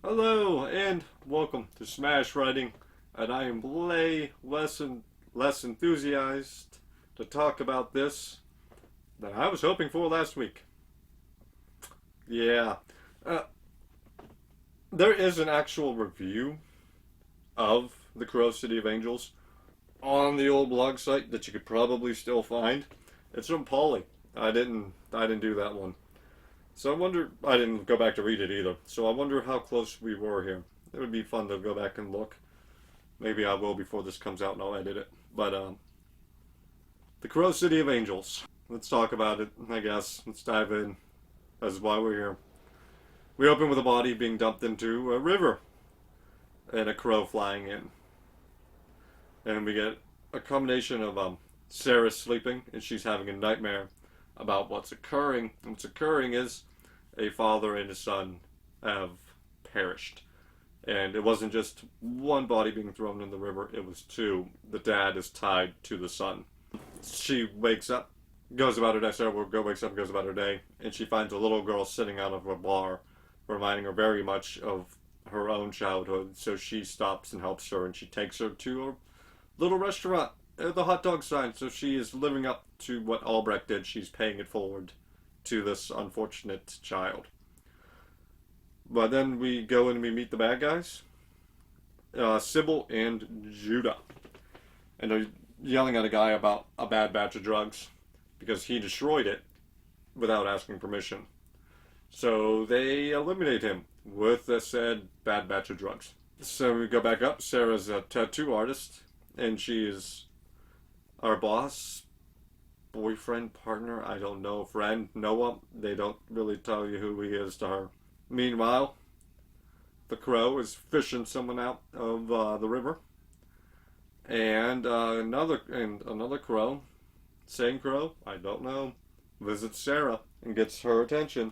Hello and welcome to Smash Writing, and I am way less enthusiastic to talk about this than I was hoping for last week. Yeah, uh, there is an actual review of the Crow City of Angels on the old blog site that you could probably still find. It's from Polly. I didn't do that one. So I wonder. I didn't go back to read it either. So I wonder how close we were here. It would be fun to go back and look. Maybe I will before this comes out and I'll edit it. But the Crow City of Angels. Let's talk about it. I guess let's dive in. That's why we're here. We open with a body being dumped into a river and a crow flying in, and we get a combination of Sarah sleeping and she's having a nightmare about what's occurring. And what's occurring is a father and his son have perished. And it wasn't just one body being thrown in the river, it was two. The dad is tied to the son. She wakes up, goes about her day. Sarah wakes up, goes about her day, and she finds a little girl sitting out of a bar, reminding her very much of her own childhood. So she stops and helps her, and she takes her to a little restaurant at the hot dog sign. So she is living up to what Albrecht did. She's paying it forward to this unfortunate child. But then we go and we meet the bad guys, Sybil and Judah. And they're yelling at a guy about a bad batch of drugs because he destroyed it without asking permission. So they eliminate him with the said bad batch of drugs. So we go back up. Sarah's a tattoo artist, and she is our boss, boyfriend, partner, I don't know, friend, Noah. They don't really tell you who he is to her. Meanwhile, the crow is fishing someone out of the river, and another crow, same crow, I don't know, visits Sarah and gets her attention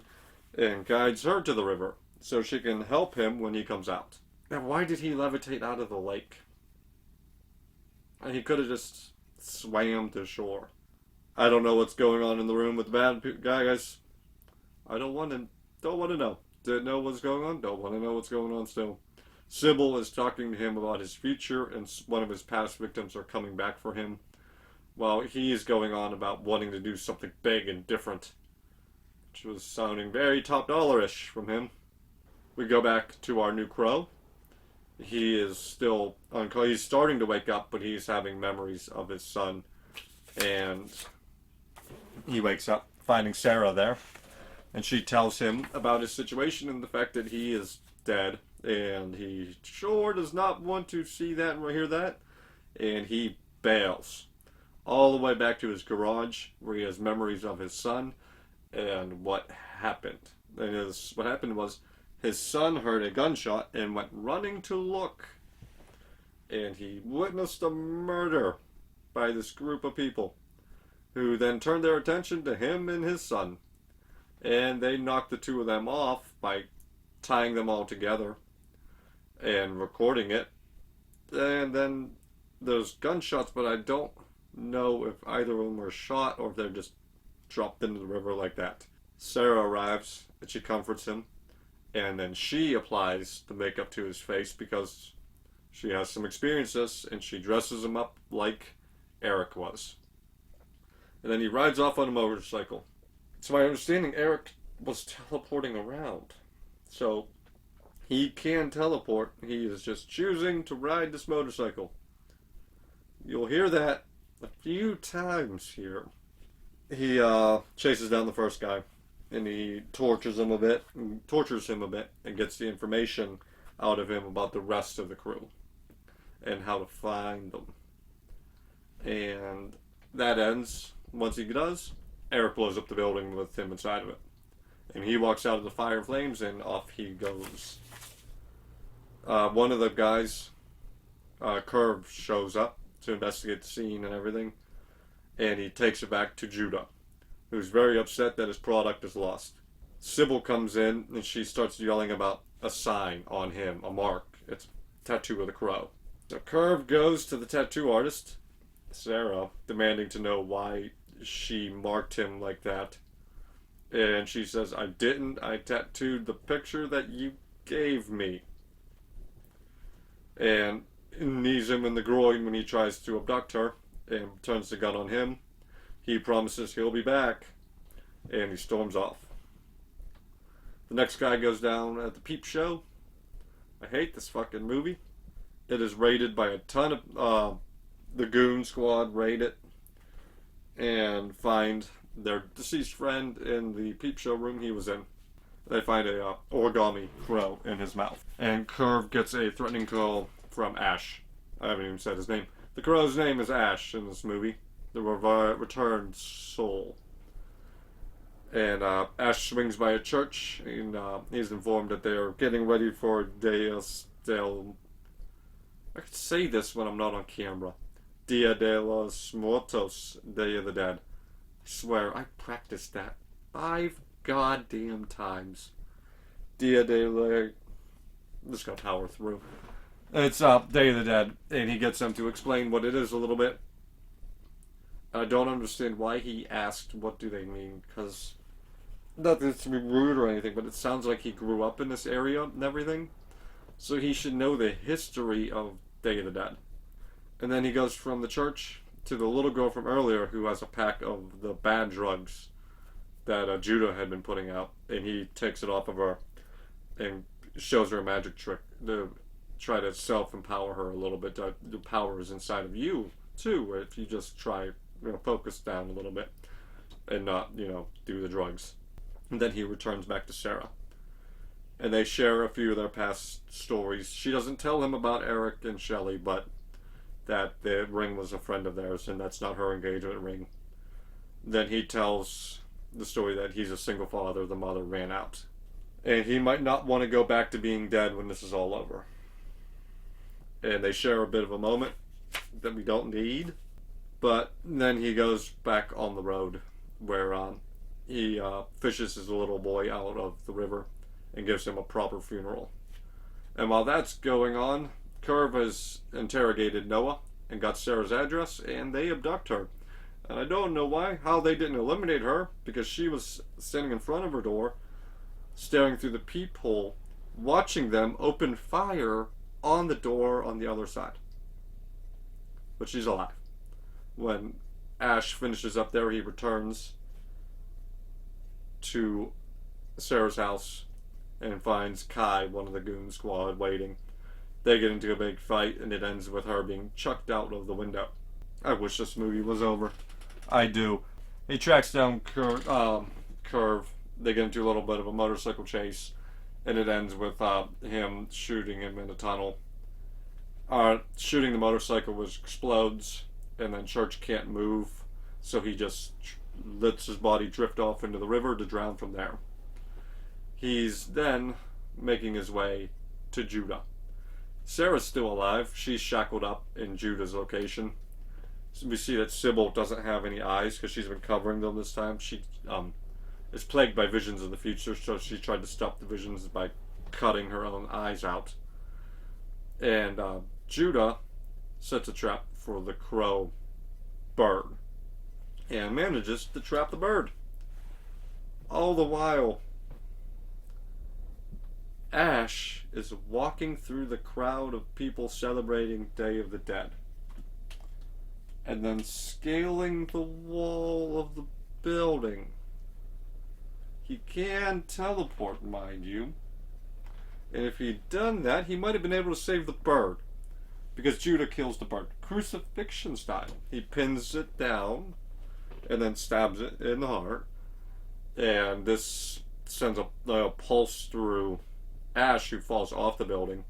and guides her to the river so she can help him when he comes out. Now, why did he levitate out of the lake? He could have just swam to shore. I don't know what's going on in the room with the bad guys. I don't want to know. Didn't know what's going on. Don't want to know what's going on still. Sybil is talking to him about his future, and one of his past victims are coming back for him, while he is going on about wanting to do something big and different, which was sounding very top dollar-ish from him. We go back to our new crow. He is still he's starting to wake up, but he's having memories of his son, and he wakes up finding Sarah there. And she tells him about his situation and the fact that he is dead. And he sure does not want to see that or hear that. And he bails all the way back to his garage where he has memories of his son and what happened. And what happened was his son heard a gunshot and went running to look. And he witnessed a murder by this group of people who then turned their attention to him and his son. And they knocked the two of them off by tying them all together and recording it. And then there's gunshots, but I don't know if either of them were shot or if they're just dropped into the river like that. Sarah arrives and she comforts him. And then she applies the makeup to his face because she has some experiences, and she dresses him up like Eric was. And then he rides off on a motorcycle. To my understanding, Eric was teleporting around. So he can teleport. He is just choosing to ride this motorcycle. You'll hear that a few times here. He chases down the first guy, and he tortures him a bit, and gets the information out of him about the rest of the crew and how to find them. And that ends. Once he does, Eric blows up the building with him inside of it. And he walks out of the fire and flames, and off he goes. One of the guys, Curve, shows up to investigate the scene and everything. And he takes it back to Judah, who's very upset that his product is lost. Sybil comes in, and she starts yelling about a sign on him, a mark. It's a tattoo of the crow. So Curve goes to the tattoo artist, Sarah, demanding to know why she marked him like that. And she says, I didn't. I tattooed the picture that you gave me. And knees him in the groin when he tries to abduct her and turns the gun on him. He promises he'll be back, and he storms off. The next guy goes down at the Peep Show. I hate this fucking movie. It is rated by a ton of the Goon Squad raid it and find their deceased friend in the Peep Show room he was in. They find a origami crow in his mouth. And Curve gets a threatening call from Ash. I haven't even said his name. The crow's name is Ash in this movie. The returned soul. And Ash swings by a church, and he's informed that they are getting ready for Dias del... I could say this when I'm not on camera. Dia de los Muertos, Day of the Dead. I swear, I practiced that 5 goddamn times. Dia de la... Just gotta power through. It's Day of the Dead, and he gets them to explain what it is a little bit. I don't understand why he asked what do they mean, because nothing to be rude or anything, but it sounds like he grew up in this area and everything, so he should know the history of Day of the Dead. And then he goes from the church to the little girl from earlier who has a pack of the bad drugs that Judah had been putting out, and he takes it off of her and shows her a magic trick to try to self-empower her a little bit. The power is inside of you too, if you just try, focus down a little bit and not, do the drugs. And then he returns back to Sarah, and they share a few of their past stories. She doesn't tell him about Eric and Shelley, but that the ring was a friend of theirs, and that's not her engagement ring. Then he tells the story that he's a single father, the mother ran out, and he might not want to go back to being dead when this is all over. And they share a bit of a moment that we don't need, but then he goes back on the road where he fishes his little boy out of the river and gives him a proper funeral. And while that's going on, Curve has interrogated Noah and got Sarah's address, and they abduct her. And I don't know how they didn't eliminate her, because she was standing in front of her door, staring through the peephole, watching them open fire on the door on the other side. But she's alive. When Ash finishes up there, he returns to Sarah's house and finds Kai, one of the Goon Squad, waiting. They get into a big fight, and it ends with her being chucked out of the window. I wish this movie was over. I do. He tracks down Curve. They get into a little bit of a motorcycle chase, and it ends with him shooting him in a tunnel. Shooting the motorcycle, which explodes, and then Church can't move, so he just lets his body drift off into the river to drown from there. He's then making his way to Judah. Sarah's still alive. She's shackled up in Judah's location. So we see that Sybil doesn't have any eyes because she's been covering them this time. She is plagued by visions of the future, so she tried to stop the visions by cutting her own eyes out. And Judah sets a trap for the crow bird and manages to trap the bird. All the while, Ash is walking through the crowd of people celebrating Day of the Dead, and then scaling the wall of the building. He can teleport, mind you, and if he'd done that, he might have been able to save the bird, because Judah kills the bird, crucifixion style. He pins it down and then stabs it in the heart, and this sends a pulse through Ash, who falls off the building.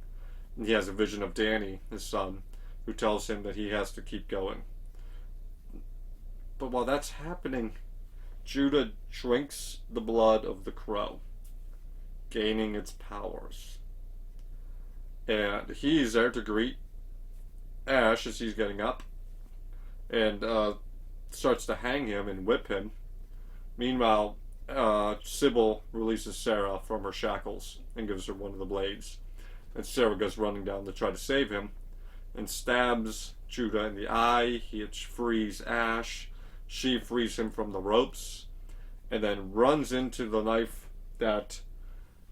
And he has a vision of Danny, his son, who tells him that he has to keep going. But while that's happening, Judah drinks the blood of the crow, gaining its powers. And he's there to greet Ash as he's getting up, and starts to hang him and whip him. Meanwhile, Sybil releases Sarah from her shackles and gives her one of the blades. And Sarah goes running down to try to save him and stabs Judah in the eye. He frees Ash. She frees him from the ropes and then runs into the knife that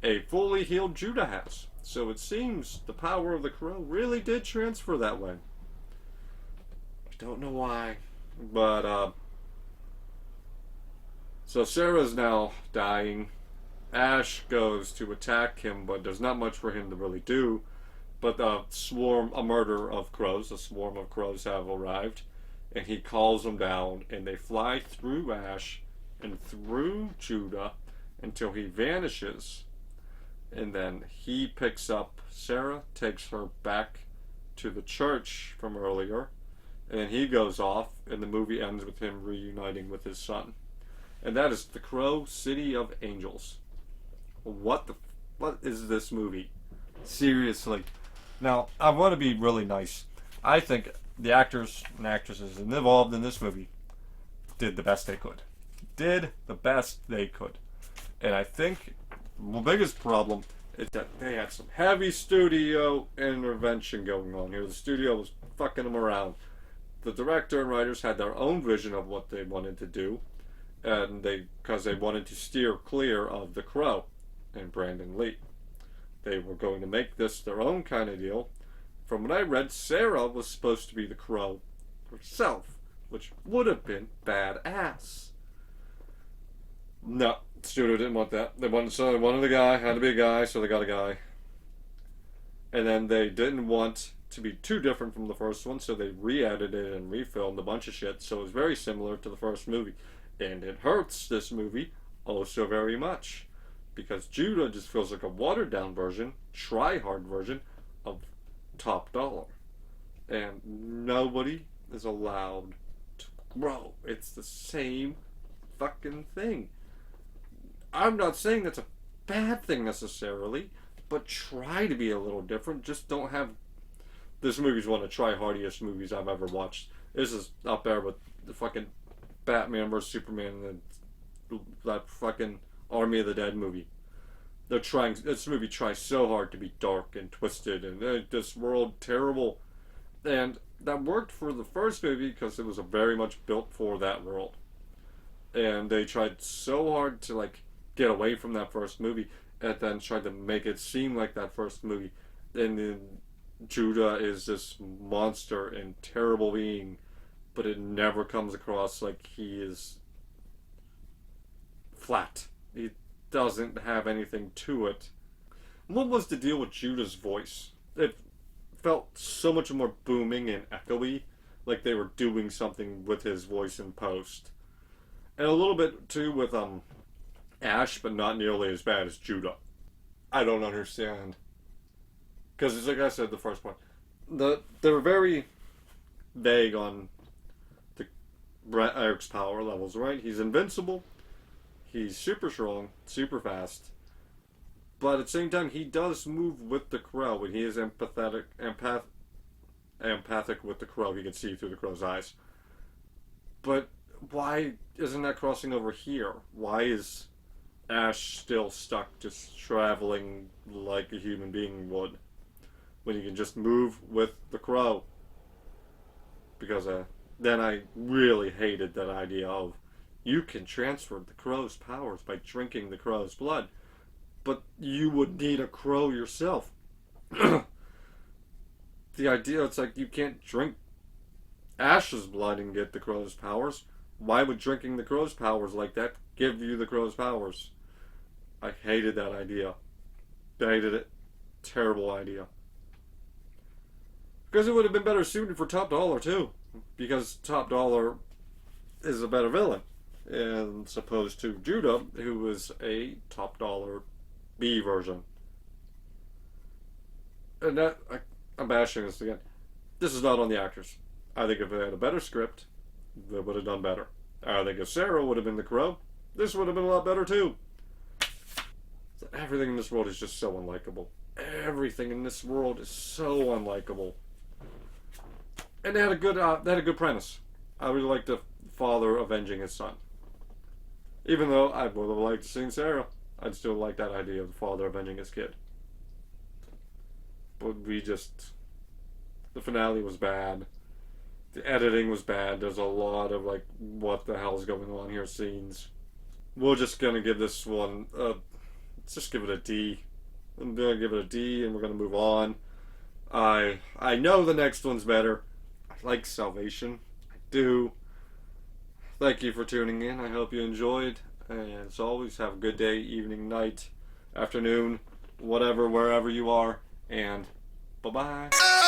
a fully healed Judah has. So it seems the power of the crow really did transfer that way. I don't know why, but so Sarah's now dying. Ash goes to attack him, but there's not much for him to really do. But a murder of crows, a swarm of crows have arrived, and he calls them down, and they fly through Ash and through Judah until he vanishes. And then he picks up Sarah, takes her back to the church from earlier, and then he goes off, and the movie ends with him reuniting with his son. And that is The Crow City of Angels. What is this movie? Seriously. Now, I want to be really nice. I think the actors and actresses involved in this movie did the best they could. Did the best they could. And I think the biggest problem is that they had some heavy studio intervention going on here. The studio was fucking them around. The director and writers had their own vision of what they wanted to do, and because they wanted to steer clear of The Crow and Brandon Lee. They were going to make this their own kind of deal. From what I read, Sarah was supposed to be the Crow herself, which would have been badass. No, studio didn't want that. They wanted a guy, had to be a guy, so they got a guy. And then they didn't want to be too different from the first one, so they re-edited and refilmed a bunch of shit, so it was very similar to the first movie. And it hurts this movie oh so very much, because Judah just feels like a watered down version, try-hard version of Top Dollar. And nobody is allowed to grow. It's the same fucking thing. I'm not saying that's a bad thing necessarily, but try to be a little different. Just don't have... This movie's one of the try-hardiest movies I've ever watched. This is up there with the fucking Batman vs. Superman and that fucking Army of the Dead movie. This movie tries so hard to be dark and twisted and this world terrible. And that worked for the first movie because it was very much built for that world. And they tried so hard to like get away from that first movie and then tried to make it seem like that first movie. And then Judah is this monster and terrible being, but it never comes across like he is flat. He doesn't have anything to it. What was the deal with Judah's voice? It felt so much more booming and echoey, like they were doing something with his voice in post. And a little bit too with Ash, but not nearly as bad as Judah. I don't understand. Because it's like I said the first one. They were very vague on Eric's power levels, right? He's invincible. He's super strong, super fast. But at the same time, he does move with the crow, and he is empathic with the crow. He can see through the crow's eyes. But why isn't that crossing over here? Why is Ash still stuck just traveling like a human being would? When you can just move with the crow. Because then I really hated that idea of you can transfer the crow's powers by drinking the crow's blood. But you would need a crow yourself. The idea, it's like you can't drink Ash's blood and get the crow's powers. Why would drinking the crow's powers like that give you the crow's powers? I hated that idea. I hated it. Terrible idea. Because it would have been better suited for Top Dollar too. Because Top Dollar is a better villain. As opposed to Judah, who was a Top Dollar B version. And that, I'm bashing this again. This is not on the actors. I think if they had a better script, they would have done better. I think if Sarah would have been the crow, this would have been a lot better too. Everything in this world is just so unlikable. Everything in this world is so unlikable. And they had a good premise. I really liked the father avenging his son. Even though I would have liked to see Sarah, I'd still like that idea of the father avenging his kid. But the finale was bad. The editing was bad. There's a lot of like, what the hell's going on here scenes. We're just gonna give this one a let's just give it a D. I'm gonna give it a D, and we're gonna move on. I know the next one's better. I like Salvation. I do. Thank you for tuning in. I hope you enjoyed. And as always, have a good day, evening, night, afternoon, whatever, wherever you are. And bye bye.